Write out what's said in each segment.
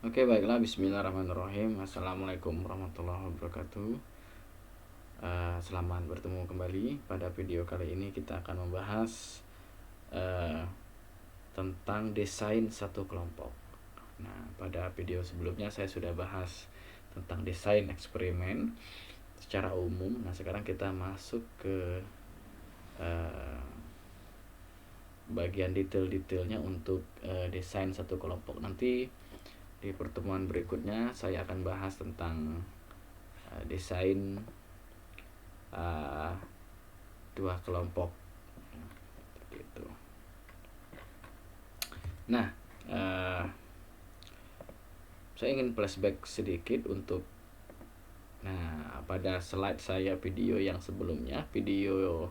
Oke, baiklah. Bismillahirrahmanirrahim. Assalamualaikum warahmatullahi wabarakatuh. Selamat bertemu kembali. Pada video kali ini kita akan membahas tentang desain satu kelompok. Nah, pada video sebelumnya saya sudah bahas tentang desain eksperimen secara umum. Nah, sekarang kita masuk ke bagian detail-detailnya untuk desain satu kelompok. Nanti di pertemuan berikutnya saya akan bahas tentang desain dua kelompok gitu. Nah, saya ingin flashback sedikit untuk pada slide saya video yang sebelumnya, video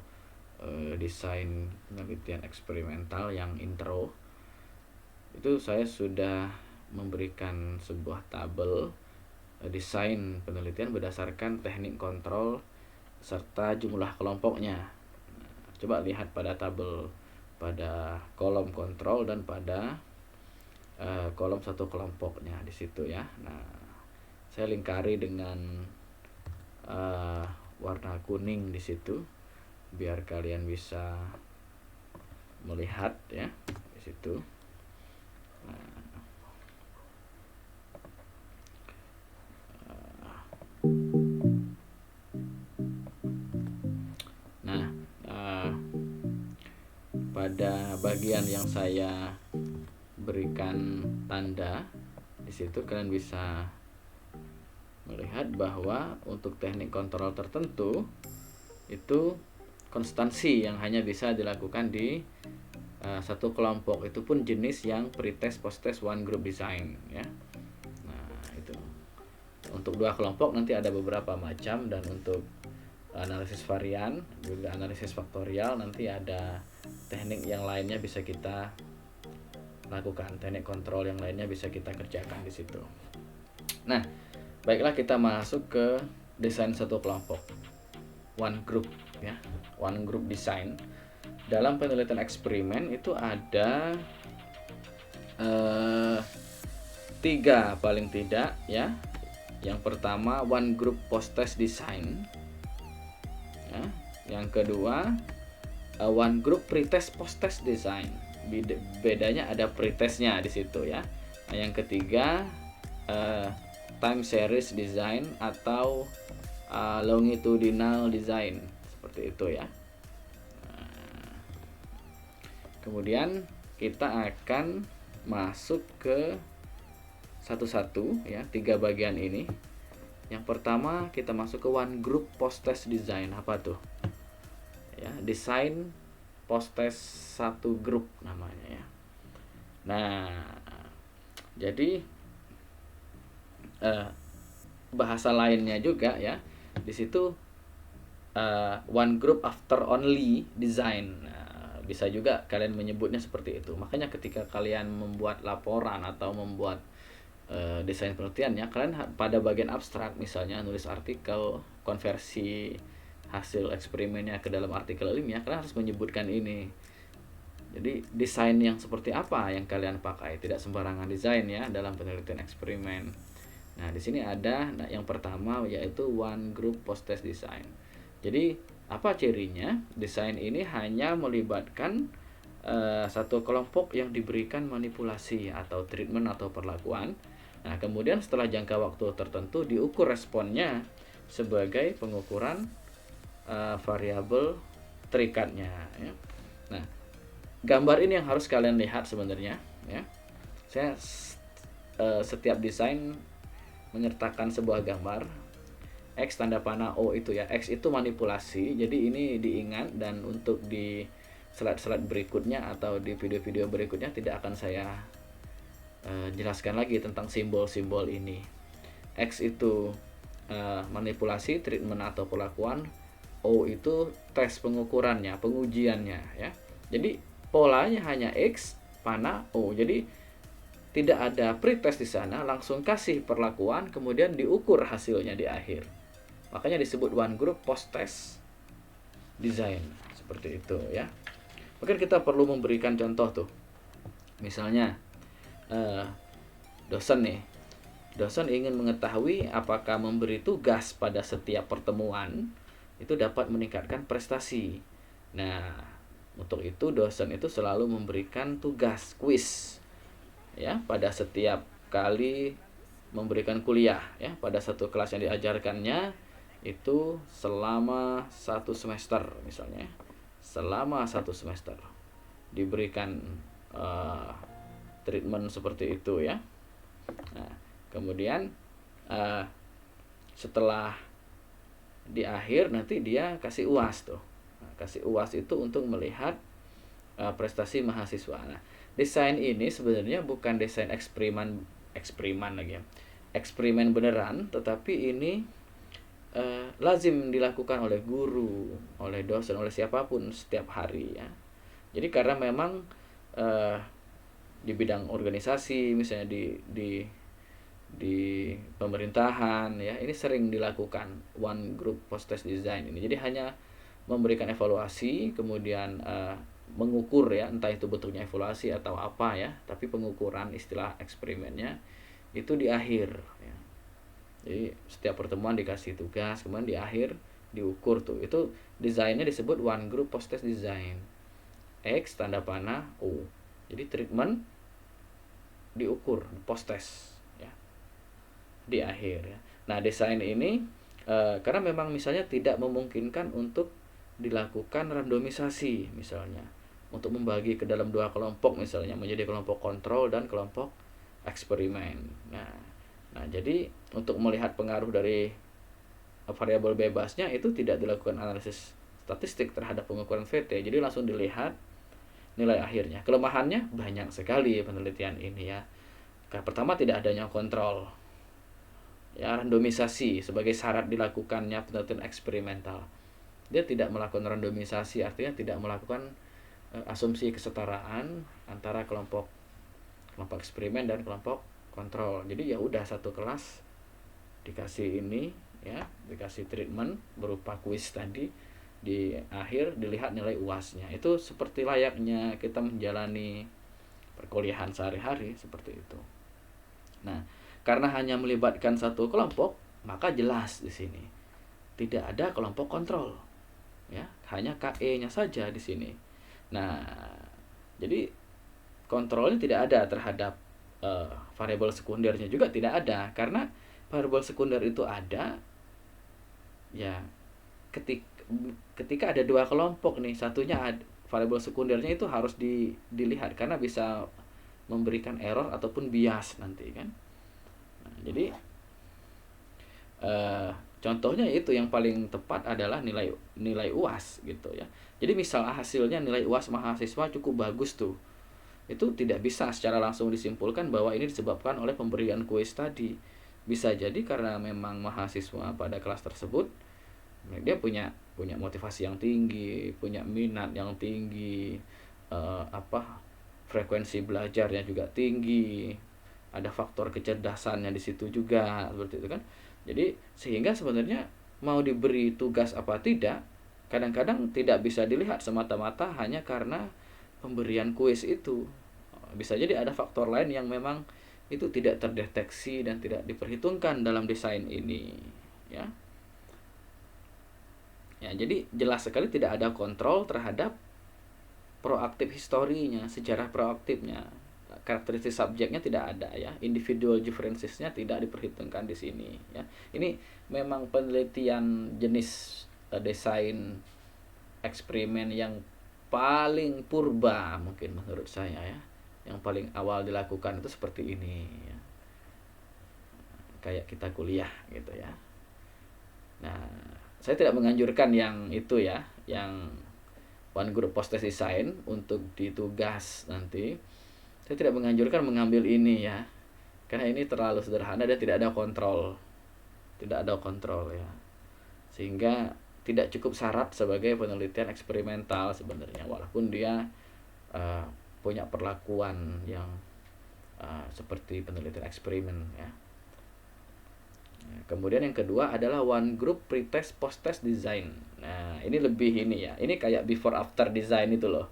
desain penelitian eksperimental yang intro, itu saya sudah memberikan sebuah tabel desain penelitian berdasarkan teknik kontrol serta jumlah kelompoknya. Coba lihat pada tabel pada kolom kontrol dan pada kolom satu kelompoknya di situ ya. Nah, saya lingkari dengan warna kuning di situ biar kalian bisa melihat ya di situ. Pada bagian yang saya berikan tanda di situ kalian bisa melihat bahwa untuk teknik kontrol tertentu itu konstansi yang hanya bisa dilakukan di satu kelompok, itu pun jenis yang pretest posttest one group design ya. Nah, itu untuk dua kelompok nanti ada beberapa macam, dan untuk analisis varian juga analisis faktorial nanti ada teknik yang lainnya bisa kita lakukan, teknik kontrol yang lainnya bisa kita kerjakan di situ. Nah, baiklah, kita masuk ke desain satu kelompok, one group ya, one group design. Dalam penelitian eksperimen itu ada 3 paling tidak ya. Yang pertama one group post-test design ya. Yang kedua one group pretest post-test design. Bedanya ada pretestnya di situ ya. Nah, yang ketiga time series design atau longitudinal design, seperti itu ya. Kemudian kita akan masuk ke satu-satu ya, 3 bagian ini. Yang pertama kita masuk ke one group post-test design. Apa tuh? Ya, desain post-test satu grup namanya ya. Nah, jadi bahasa lainnya juga ya. Di situ one group after only design. Bisa juga kalian menyebutnya seperti itu. Makanya ketika kalian membuat laporan atau membuat desain penelitiannya, kalian pada bagian abstrak misalnya nulis artikel, konversi hasil eksperimennya ke dalam artikel ilmiah, kalian harus menyebutkan ini. Jadi desain yang seperti apa yang kalian pakai, tidak sembarangan desain ya dalam penelitian eksperimen. Nah, di sini ada yang pertama yaitu one group post-test design. Jadi apa cirinya? Desain ini hanya melibatkan satu kelompok yang diberikan manipulasi atau treatment atau perlakuan. Nah, kemudian setelah jangka waktu tertentu diukur responnya sebagai pengukuran variabel terikatnya ya. Nah, gambar ini yang harus kalian lihat sebenarnya ya. Saya setiap desain menyertakan sebuah gambar. X tanda panah O itu ya, X itu manipulasi. Jadi ini diingat, dan untuk di slide-slide berikutnya atau di video-video berikutnya tidak akan saya jelaskan lagi tentang simbol-simbol ini. X itu manipulasi, treatment atau perlakuan. O itu tes pengukurannya, pengujiannya ya. Jadi polanya hanya X panah O. Jadi tidak ada pretest di sana, langsung kasih perlakuan kemudian diukur hasilnya di akhir. Makanya disebut one group post test design, seperti itu ya. Mungkin kita perlu memberikan contoh tuh. Misalnya dosen nih Dosen ingin mengetahui apakah memberi tugas pada setiap pertemuan itu dapat meningkatkan prestasi. Nah, untuk itu dosen itu selalu memberikan tugas kuis ya pada setiap kali memberikan kuliah ya, pada satu kelas yang diajarkannya itu selama 1 semester misalnya. Selama 1 semester diberikan treatment seperti itu ya. Nah, kemudian setelah di akhir nanti dia kasih UAS tuh. Nah, kasih UAS itu untuk melihat prestasi mahasiswa. Nah, desain ini sebenarnya bukan desain eksperimen lagi ya. Eksperimen beneran, tetapi ini lazim dilakukan oleh guru, oleh dosen, oleh siapapun setiap hari ya. Jadi karena memang di bidang organisasi misalnya di pemerintahan ya, ini sering dilakukan one group post-test design ini. Jadi hanya memberikan evaluasi, kemudian mengukur ya, entah itu bentuknya evaluasi atau apa ya, tapi pengukuran istilah eksperimennya itu di akhir ya. Jadi setiap pertemuan dikasih tugas, kemudian di akhir diukur tuh. Itu desainnya disebut one group post-test design. X tanda panah O. Jadi treatment diukur post-test ya di akhir ya. Nah, desain ini karena memang misalnya tidak memungkinkan untuk dilakukan randomisasi misalnya, untuk membagi ke dalam 2 kelompok misalnya, menjadi kelompok kontrol dan kelompok eksperimen. Nah, jadi untuk melihat pengaruh dari variabel bebasnya itu tidak dilakukan analisis statistik terhadap pengukuran VT. Jadi langsung dilihat nilai akhirnya. Kelemahannya banyak sekali penelitian ini ya. Pertama, tidak adanya kontrol. Ya, randomisasi sebagai syarat dilakukannya penelitian eksperimental. Dia tidak melakukan randomisasi, artinya tidak melakukan asumsi kesetaraan antara kelompok eksperimen dan kelompok kontrol. Jadi ya udah satu kelas dikasih ini ya, dikasih treatment berupa kuis tadi, di akhir dilihat nilai UAS-nya. Itu seperti layaknya kita menjalani perkuliahan sehari-hari seperti itu. Nah, karena hanya melibatkan satu kelompok, maka jelas di sini tidak ada kelompok kontrol. Ya, hanya KE-nya saja di sini. Nah, jadi kontrolnya tidak ada terhadap variabel sekundernya juga tidak ada, karena variabel sekunder itu ada ya ketika ada 2 kelompok nih, satunya variabel sekundernya itu harus dilihat karena bisa memberikan error ataupun bias nanti kan. Nah, jadi contohnya itu yang paling tepat adalah nilai UAS gitu ya. Jadi misal hasilnya nilai UAS mahasiswa cukup bagus tuh, itu tidak bisa secara langsung disimpulkan bahwa ini disebabkan oleh pemberian kuis tadi. Bisa jadi karena memang mahasiswa pada kelas tersebut dia punya motivasi yang tinggi, punya minat yang tinggi, frekuensi belajarnya juga tinggi, ada faktor kecerdasannya di situ juga, seperti itu kan. Jadi sehingga sebenarnya mau diberi tugas apa tidak, kadang-kadang tidak bisa dilihat semata-mata hanya karena pemberian kuis itu. Bisa jadi ada faktor lain yang memang itu tidak terdeteksi dan tidak diperhitungkan dalam desain ini ya. Ya, jadi jelas sekali tidak ada kontrol terhadap proaktif historinya, sejarah proaktifnya. Karakteristik subjeknya tidak ada ya, individual differences-nya tidak diperhitungkan di sini ya. Ini memang penelitian jenis desain eksperimen yang paling purba mungkin menurut saya ya. Yang paling awal dilakukan itu seperti ini ya. Kayak kita kuliah gitu ya. Nah, saya tidak menganjurkan yang itu ya, yang one group post-test design untuk ditugas nanti. Saya tidak menganjurkan mengambil ini ya, karena ini terlalu sederhana dan tidak ada kontrol. Tidak ada kontrol ya. Sehingga tidak cukup syarat sebagai penelitian eksperimental sebenarnya, walaupun dia punya perlakuan yang seperti penelitian eksperimen ya. Kemudian yang kedua adalah one group pretest post-test design. Nah, ini lebih ini ya. Ini kayak before after design itu loh.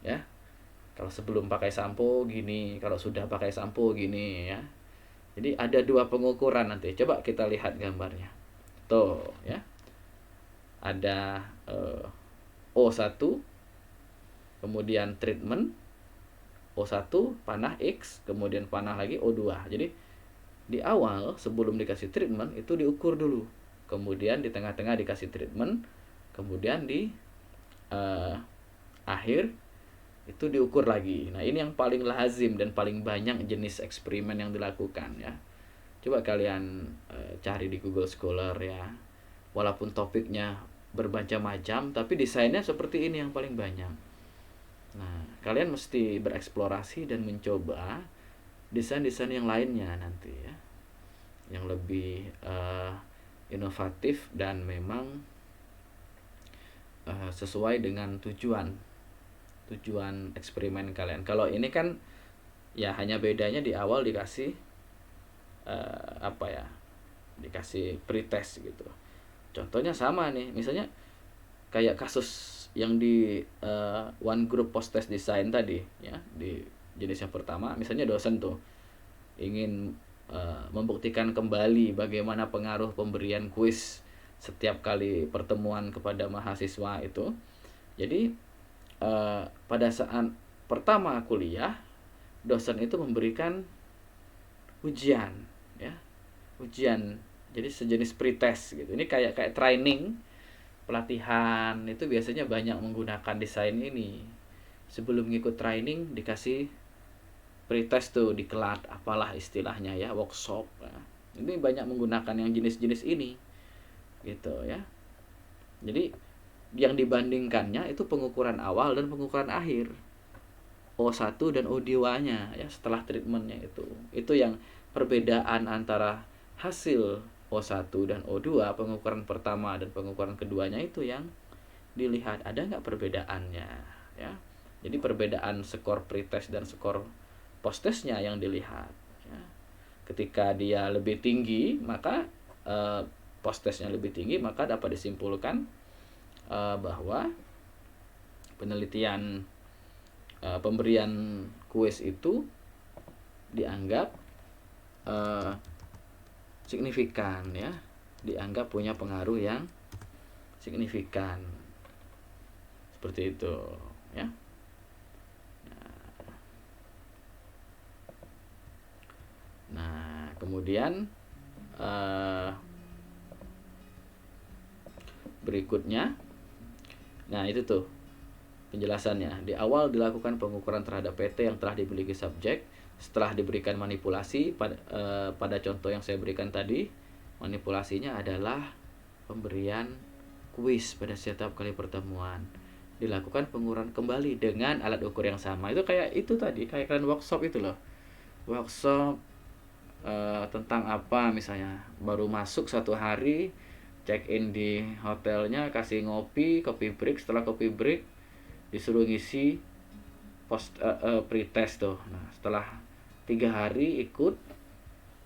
Ya. Kalau sebelum pakai sampo gini, kalau sudah pakai sampo gini ya. Jadi ada dua pengukuran nanti. Coba kita lihat gambarnya. Tuh ya. Ada O1, kemudian treatment, O1, panah X, kemudian panah lagi O2. Jadi di awal sebelum dikasih treatment itu diukur dulu. Kemudian di tengah-tengah dikasih treatment, kemudian di akhir itu diukur lagi. Nah, ini yang paling lazim dan paling banyak jenis eksperimen yang dilakukan ya. Coba kalian cari di Google Scholar ya. Walaupun topiknya bermacam-macam, tapi desainnya seperti ini yang paling banyak. Nah, kalian mesti bereksplorasi dan mencoba desain-desain yang lainnya nanti ya. Yang lebih inovatif dan memang sesuai dengan tujuan eksperimen kalian. Kalau ini kan ya hanya bedanya di awal dikasih dikasih pretest gitu. Contohnya sama nih, misalnya kayak kasus yang di one group post test design tadi ya, di jenis yang pertama, misalnya dosen tuh ingin membuktikan kembali bagaimana pengaruh pemberian kuis setiap kali pertemuan kepada mahasiswa itu. Jadi pada saat pertama kuliah, dosen itu memberikan ujian ya, ujian jadi sejenis pretest gitu. Ini kayak training, pelatihan. Itu biasanya banyak menggunakan desain ini. Sebelum ngikut training dikasih pretest tuh, diklat apalah istilahnya ya, workshop ya. Ini banyak menggunakan yang jenis-jenis ini gitu ya. Jadi yang dibandingkannya itu pengukuran awal dan pengukuran akhir, O1 dan O2-nya ya, setelah treatmentnya itu. Itu yang perbedaan antara hasil O1 dan O2, pengukuran pertama dan pengukuran keduanya itu yang dilihat. Ada nggak perbedaannya ya. Jadi perbedaan skor pretest dan skor post-testnya yang dilihat ya. Ketika dia lebih tinggi, maka post-testnya lebih tinggi, maka dapat disimpulkan bahwa penelitian pemberian kuis itu dianggap signifikan ya, dianggap punya pengaruh yang signifikan, seperti itu ya. Nah kemudian berikutnya, nah itu tuh penjelasannya. Di awal dilakukan pengukuran terhadap PT yang telah dimiliki subjek. Setelah diberikan manipulasi, pada contoh yang saya berikan tadi, manipulasinya adalah pemberian kuis pada setiap kali pertemuan. Dilakukan pengukuran kembali dengan alat ukur yang sama. Itu kayak itu tadi, kayak kalian workshop itu loh. Workshop tentang apa misalnya, baru masuk 1 hari, check in di hotelnya, kasih kopi break. Setelah kopi break disuruh ngisi pretest tuh. Nah setelah 3 hari ikut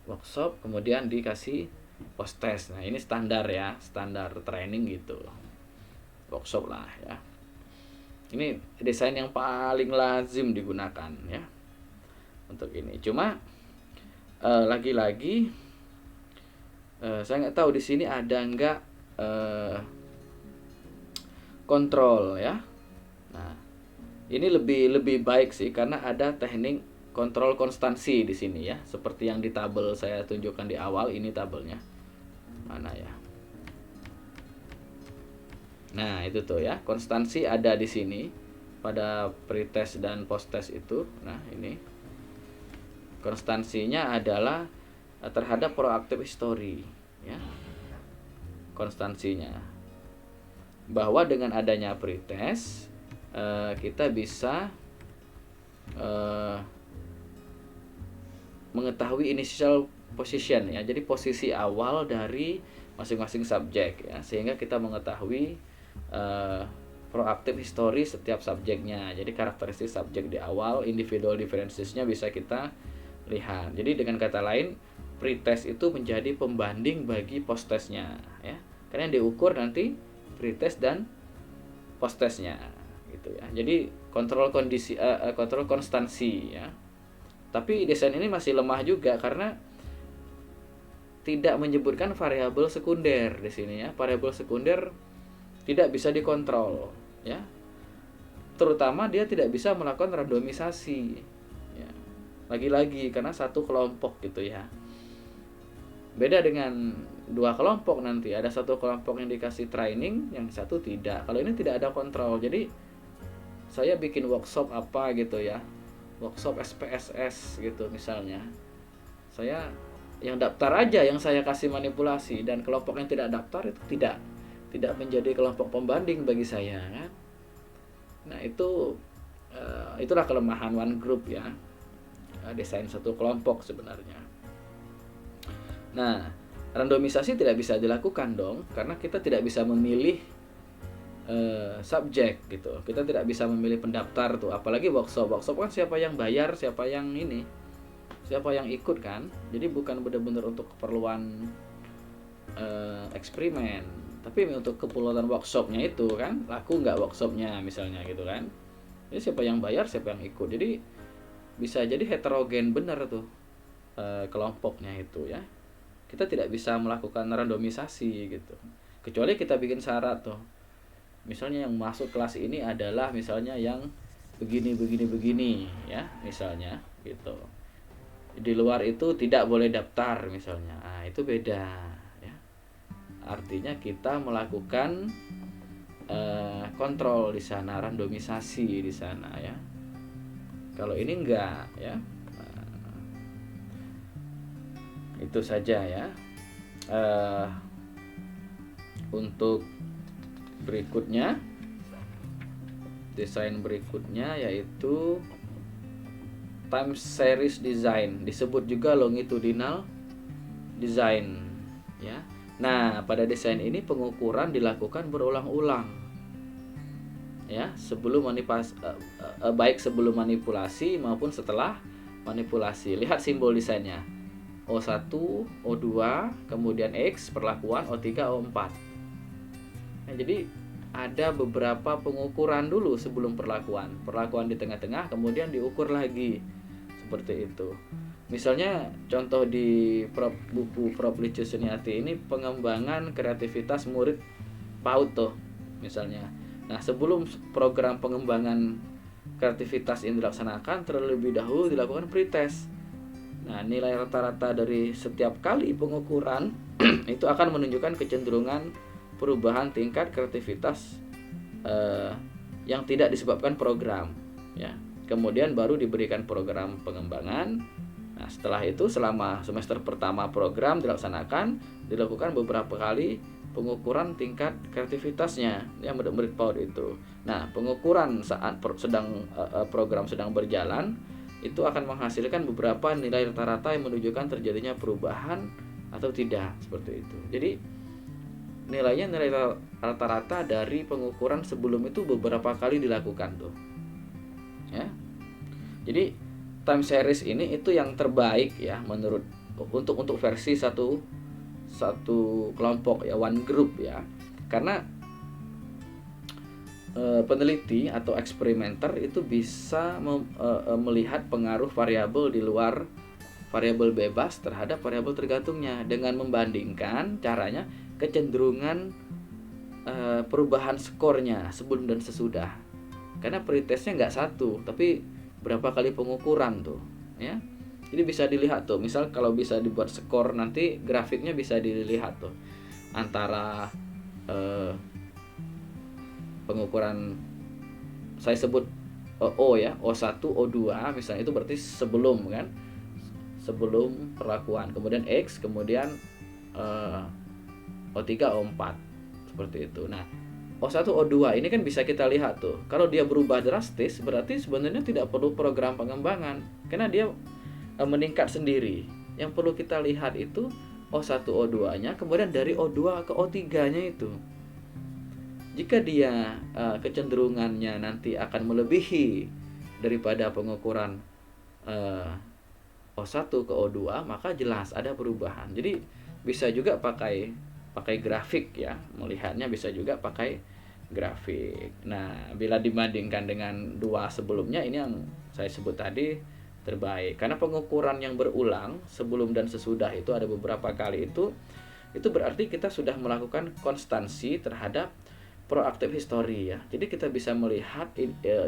workshop, kemudian dikasih post test. Nah ini standar ya, standar training gitu, workshop lah ya. Ini desain yang paling lazim digunakan ya untuk ini. Cuma lagi-lagi saya nggak tahu di sini ada nggak kontrol ya. Nah ini lebih baik sih, karena ada teknik kontrol konstansi di sini ya, seperti yang di tabel saya tunjukkan di awal. Ini tabelnya mana ya. Nah itu tuh ya, konstansi ada di sini pada pretest dan post test itu. Nah ini konstansinya adalah terhadap proaktif history ya, konstansinya, bahwa dengan adanya pretest kita bisa mengetahui initial position ya, jadi posisi awal dari masing-masing subjek ya, sehingga kita mengetahui proaktif history setiap subjeknya. Jadi karakteristik subjek di awal, individual differences-nya bisa kita lihat. Jadi dengan kata lain, pretest itu menjadi pembanding bagi post-testnya ya, karena yang diukur nanti pretest dan post-testnya gitu ya. Jadi kontrol konstansi ya. Tapi desain ini masih lemah juga, karena tidak menyebutkan variabel sekunder di sini ya. Variabel sekunder tidak bisa dikontrol ya. Terutama dia tidak bisa melakukan randomisasi ya. Lagi-lagi karena satu kelompok gitu ya. Beda dengan dua kelompok, nanti ada satu kelompok yang dikasih training, yang satu tidak. Kalau ini tidak ada kontrol. Jadi saya bikin workshop apa gitu ya, workshop SPSS gitu misalnya, saya yang daftar aja yang saya kasih manipulasi, dan kelompok yang tidak daftar itu tidak menjadi kelompok pembanding bagi saya kan. Nah itulah kelemahan one group ya, desain satu kelompok sebenarnya. Nah randomisasi tidak bisa dilakukan dong, karena kita tidak bisa memilih subjek gitu. Kita tidak bisa memilih pendaftar tuh, apalagi workshop kan siapa yang bayar, siapa yang ikut kan. Jadi bukan benar-benar untuk keperluan eksperimen, tapi untuk keperluan workshopnya itu kan, laku nggak workshopnya misalnya gitu kan. Jadi siapa yang bayar, siapa yang ikut. Jadi bisa jadi heterogen benar tuh kelompoknya itu ya. Kita tidak bisa melakukan randomisasi gitu, kecuali kita bikin syarat tuh. Misalnya yang masuk kelas ini adalah misalnya yang begini ya, misalnya gitu. Di luar itu tidak boleh daftar misalnya. Nah, itu beda ya. Artinya kita melakukan kontrol di sana, randomisasi di sana ya. Kalau ini enggak ya. Nah, itu saja ya. Untuk berikutnya, desain berikutnya yaitu time series design, disebut juga longitudinal design ya. Nah pada desain ini pengukuran dilakukan berulang-ulang ya, baik sebelum manipulasi maupun setelah manipulasi. Lihat simbol desainnya, O1, O2, kemudian X, perlakuan, O3, O4. Nah, jadi ada beberapa pengukuran dulu sebelum perlakuan di tengah-tengah, kemudian diukur lagi seperti itu. Misalnya contoh di buku Prof. Licio Suniati ini, pengembangan kreativitas murid PAUD tuh misalnya. Nah sebelum program pengembangan kreativitas ini dilaksanakan, terlebih dahulu dilakukan pretest. Nah nilai rata-rata dari setiap kali pengukuran itu akan menunjukkan kecenderungan perubahan tingkat kreativitas yang tidak disebabkan program ya. Kemudian baru diberikan program pengembangan. Nah setelah itu selama semester pertama program dilaksanakan, dilakukan beberapa kali pengukuran tingkat kreativitasnya yang murid-murid PAUD itu. Nah pengukuran saat program sedang berjalan itu akan menghasilkan beberapa nilai rata-rata yang menunjukkan terjadinya perubahan atau tidak, seperti itu. Jadi nilainya nilai rata-rata dari pengukuran sebelum itu beberapa kali dilakukan tuh ya. Jadi time series ini itu yang terbaik ya menurut untuk versi satu kelompok ya, one group ya. Karena peneliti atau eksperimenter itu bisa melihat pengaruh variabel di luar variabel bebas terhadap variabel tergantungnya dengan membandingkan caranya kecenderungan perubahan skornya sebelum dan sesudah. Karena pretestnya nggak satu, tapi berapa kali pengukuran tuh ya. Jadi bisa dilihat tuh, misal kalau bisa dibuat skor, nanti grafiknya bisa dilihat tuh antara pengukuran saya sebut O ya, O1, O2 misalnya, itu berarti sebelum kan, sebelum perlakuan, kemudian X, kemudian O3, O4 seperti itu. Nah O1, O2 ini kan bisa kita lihat tuh, kalau dia berubah drastis berarti sebenarnya tidak perlu program pengembangan karena dia meningkat sendiri. Yang perlu kita lihat itu O1, O2 nya, kemudian dari O2 ke O3 nya itu. Jika dia kecenderungannya nanti akan melebihi daripada pengukuran O1 ke O2, maka jelas ada perubahan. Jadi bisa juga pakai grafik ya, melihatnya bisa juga pakai grafik. Nah bila dibandingkan dengan dua sebelumnya, ini yang saya sebut tadi terbaik. Karena pengukuran yang berulang sebelum dan sesudah itu ada beberapa kali itu berarti kita sudah melakukan konstansi terhadap proactive history ya. Jadi kita bisa melihat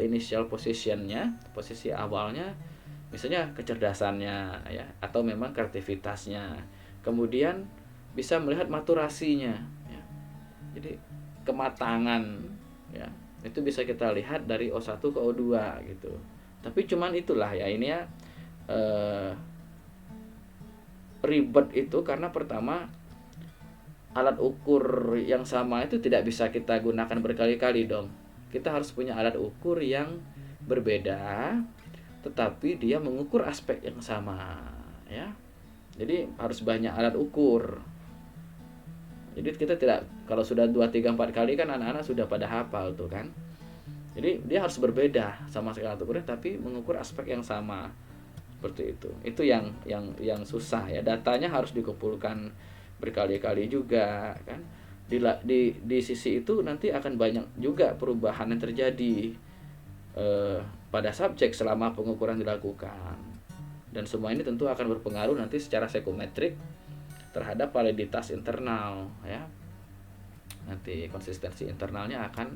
initial positionnya, posisi awalnya, misalnya kecerdasannya ya, atau memang kreativitasnya. Kemudian bisa melihat maturasinya ya. Jadi kematangan ya, itu bisa kita lihat dari O1 ke O2 gitu. Tapi cuman itulah ya, ini ya ribet itu karena pertama alat ukur yang sama itu tidak bisa kita gunakan berkali-kali dong. Kita harus punya alat ukur yang berbeda tetapi dia mengukur aspek yang sama ya. Jadi harus banyak alat ukur. Jadi kita tidak, kalau sudah 2 3 4 kali kan anak-anak sudah pada hafal tuh kan. Jadi dia harus berbeda sama sekali alat ukurnya tapi mengukur aspek yang sama. Seperti itu. Itu yang susah ya. Datanya harus dikumpulkan berkali-kali juga kan. Di sisi itu nanti akan banyak juga perubahan yang terjadi pada subjek selama pengukuran dilakukan, dan semua ini tentu akan berpengaruh nanti secara psikometrik terhadap validitas internal ya. Nanti konsistensi internalnya akan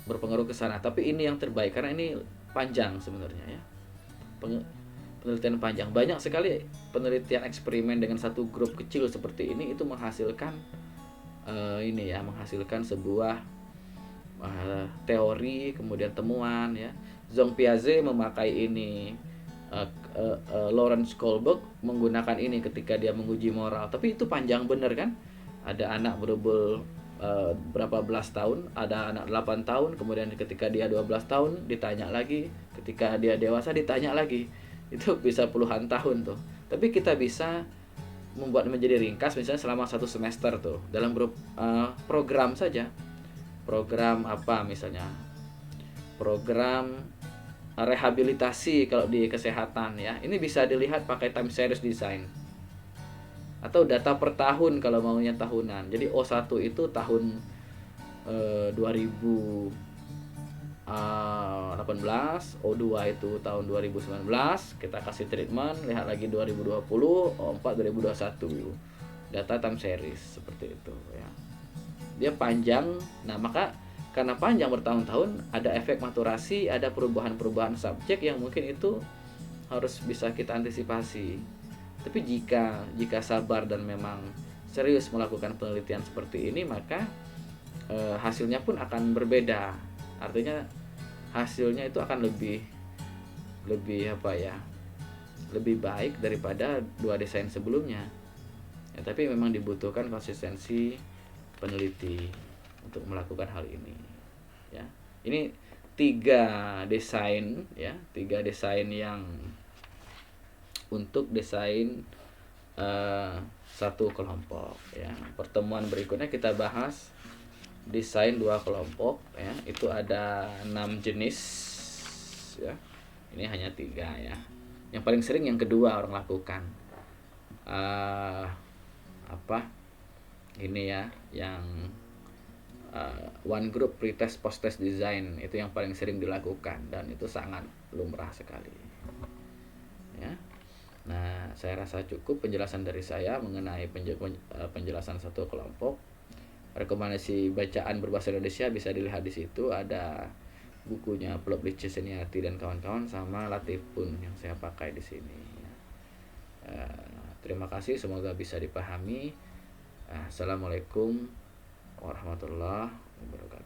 berpengaruh ke sana. Tapi ini yang terbaik karena ini panjang sebenarnya ya. Penelitian panjang, banyak sekali penelitian eksperimen dengan satu grup kecil seperti ini itu menghasilkan ini ya, menghasilkan sebuah teori kemudian temuan ya. Jean Piaget memakai ini, Lawrence Kohlberg menggunakan ini ketika dia menguji moral. Tapi itu panjang bener kan, ada anak berumur berapa belas tahun, ada anak 8 tahun, kemudian ketika dia 12 tahun ditanya lagi, ketika dia dewasa ditanya lagi. Itu bisa puluhan tahun tuh. Tapi kita bisa membuat menjadi ringkas misalnya selama 1 semester tuh dalam program saja. Program apa misalnya? Program rehabilitasi kalau di kesehatan ya. Ini bisa dilihat pakai time series design. Atau data per tahun kalau maunya tahunan. Jadi O1 itu tahun 2018, O2 itu tahun 2019, kita kasih treatment, lihat lagi 2020, O4 2021. Data time series seperti itu ya. Dia panjang. Nah, maka karena panjang bertahun-tahun ada efek maturasi, ada perubahan-perubahan subjek yang mungkin itu harus bisa kita antisipasi. Tapi jika sabar dan memang serius melakukan penelitian seperti ini, maka hasilnya pun akan berbeda. Artinya hasilnya itu akan lebih apa ya? Lebih baik daripada 2 desain sebelumnya. Ya, tapi memang dibutuhkan konsistensi peneliti untuk melakukan hal ini. Ya. Ini 3 desain ya, 3 desain yang untuk desain satu kelompok ya. Pertemuan berikutnya kita bahas desain 2 kelompok ya. Itu ada 6 jenis ya. Ini hanya 3 ya. Yang paling sering yang kedua orang lakukan. Apa? Ini ya, yang one group pretest post test design itu yang paling sering dilakukan dan itu sangat lumrah sekali. Ya. Nah, saya rasa cukup penjelasan dari saya mengenai penjelasan satu kelompok. Rekomendasi bacaan berbahasa Indonesia bisa dilihat di situ, ada bukunya Ploblich Seniati dan kawan-kawan sama Latifun yang saya pakai di sini. Terima kasih, semoga bisa dipahami. Assalamualaikum warahmatullahi wabarakatuh.